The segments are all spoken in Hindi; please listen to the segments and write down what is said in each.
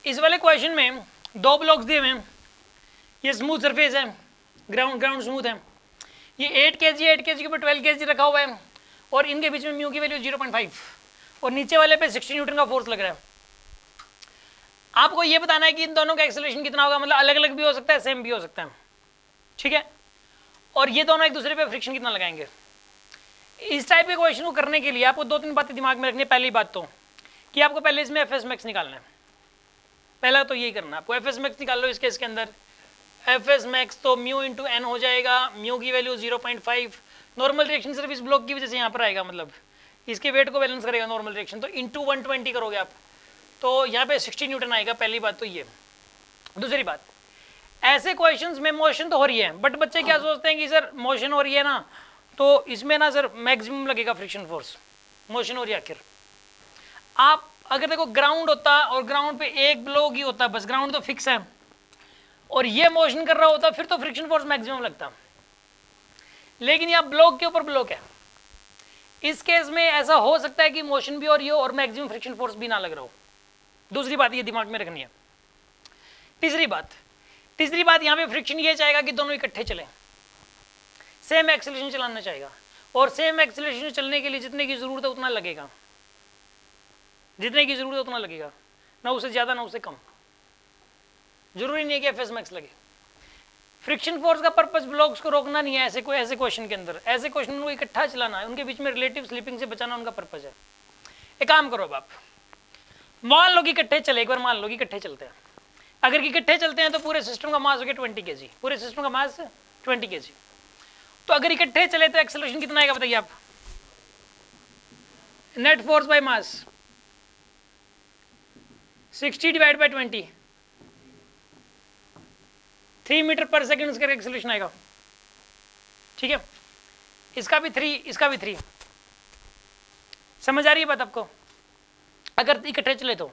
इस वाले क्वेश्चन में दो ब्लॉक्स दिए हुए हैं, ये स्मूथ सरफेस है, ग्राउंड स्मूथ है, ये 8 kg 8 kg के ऊपर 12 kg रखा हुआ है और इनके बीच में म्यू की वैल्यू 0.5 और नीचे वाले पे 60 न्यूटन का फोर्स लग रहा है। आपको ये बताना है कि इन दोनों का एक्सेलरेशन कितना होगा, मतलब अलग अलग भी हो सकता है, सेम भी हो सकता है, ठीक है। और ये दोनों एक दूसरे पे फ्रिक्शन कितना लगाएंगे। इस टाइप के क्वेश्चन को करने के लिए आपको 2-3 बातें दिमाग में रखनी है। पहली बात तो कि आपको पहले इसमें एफ एस मैक्स निकालना है, पहला तो यही करना है आपको, एफ एस मैक्स निकाल लो। इस केस के अंदर एफ एस मैक्स तो म्यू इंटू एन हो जाएगा, म्यू की वैल्यू 0.5, नॉर्मल रिएक्शन सिर्फ इस ब्लॉक की वजह से यहाँ पर आएगा, मतलब इसके वेट को बैलेंस करेगा नॉर्मल रिएक्शन, तो इंटू 120 करोगे आप तो यहाँ पे 60 न्यूटन आएगा। पहली बात तो ये। दूसरी बात, ऐसे क्वेश्चंस में मोशन तो हो रही है, बट बच्चे क्या सोचते हैं कि सर मोशन हो रही है ना, तो इसमें ना सर मैक्सिमम लगेगा फ्रिक्शन फोर्स, मोशन हो रही है। आखिर आप अगर देखो ग्राउंड होता और ग्राउंड पे एक ब्लॉक ही होता, बस ग्राउंड तो फिक्स है और ये मोशन कर रहा होता, फिर तो फ्रिक्शन फोर्स मैक्सिमम लगता। लेकिन यहाँ ब्लॉक के ऊपर ब्लॉक है, इस केस में ऐसा हो सकता है कि मोशन भी हो रही हो और मैक्सिमम फ्रिक्शन फोर्स भी ना लग रहा हो। दूसरी बात ये दिमाग में रखनी है। तीसरी बात यहाँ पे फ्रिक्शन ये चाहेगा कि दोनों इकट्ठे चलें, सेम एक्सेलरेशन चलाना चाहेगा और सेम एक्सेलरेशन चलने के लिए जितने की जरूरत है उतना लगेगा, जितने की जरूरत है उतना लगेगा, ना उससे ज्यादा ना उससे कम। जरूरी नहीं है कि एफएस मैक्स लगे। फ्रिक्शन फोर्स का पर्पस ब्लॉक्स को रोकना नहीं है, ऐसे क्वेश्चन के अंदर, ऐसे क्वेश्चन को इकट्ठा चलाना है, उनके बीच में रिलेटिव स्लिपिंग से बचाना उनका पर्पस है। एक काम करो अब आप, मान लो कि इकट्ठे चले, एक बार मान लो कि इकट्ठे चलते हैं। अगर इकट्ठे चलते हैं तो पूरे सिस्टम का मास हो गया 20 kg, पूरे सिस्टम का मास 20 kg। तो अगर इकट्ठे चले तो एक्सेलरेशन कितना आएगा बताइए आप। Net force by mass 60 divide by 20, 3 metre पर सेकेंड इसका एक्सेलरेशन आएगा, ठीक है। इसका भी 3, इसका भी 3। समझ आ रही है बात आपको, अगर इकट्ठे चले तो।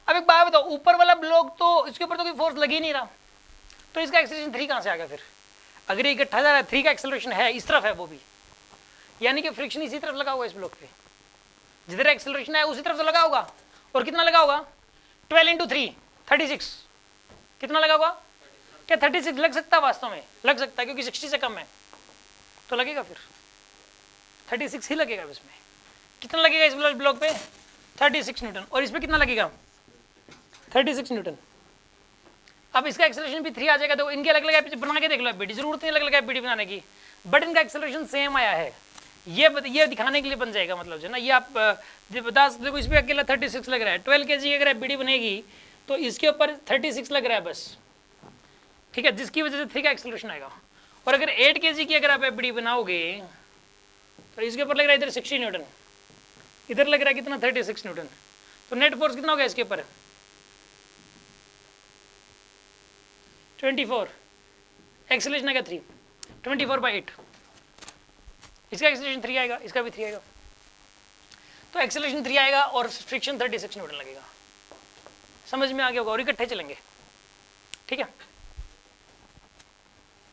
अब एक बात बताओ, ऊपर वाला ब्लॉक तो इसके ऊपर तो कोई फोर्स लग ही नहीं रहा, तो इसका एक्सेलरेशन 3 कहां से आ गया फिर। अगर ये इकट्ठा जा रहा है, 3 का एक्सेलरेशन है, इस तरफ है वो भी, यानी कि फ्रिक्शन इसी तरफ लगा होगा, इस ब्लॉक पे जिधर एक्सेलरेशन है उसी तरफ तो लगा होगा। और कितना लगा होगा, 12 × 3 36। कितना लगा होगा, क्या 36 लग सकता है? वास्तव में लग सकता है, क्योंकि 60 से कम है तो लगेगा, फिर 36 ही लगेगा। इसमें कितना लगेगा इस ब्लॉक पे, 36 न्यूटन, और इस पे कितना लगेगा 36 न्यूटन। अब इसका एक्सेलरेशन भी 3 आ जाएगा। तो इनके अलग अलग बना के देख लो, बीडी जरूरत नहीं अलग अलग बीडी बनाने की, बट इनका एक्सेलरेशन सेम आया है, ये दिखाने के लिए बन जाएगा, मतलब जो ना ये आप बता सकते हो। इस पे अकेला 36 लग रहा है, 12 kg अगर बीडी बनेगी तो इसके ऊपर 36 लग रहा है बस, ठीक है, जिसकी वजह से 3 का एक्सेलरेशन आएगा। और अगर 8 kg की अगर आप बीडी बनाओगे तो इसके ऊपर लग रहा है इधर 60 न्यूटन, इधर लग रहा है कितना 36 न्यूटन, तो नेट फोर्स कितना होगा इसके ऊपर 24, एक्सेलरेशन आएगा 3, 24/8। इसका एक्सेलरेशन 3 आएगा, इसका भी 3 आएगा, तो एक्सेलरेशन 3 आएगा और फ्रिक्शन 36 न्यूटन लगेगा। समझ में आ गया होगा, और इकट्ठे चलेंगे, ठीक है।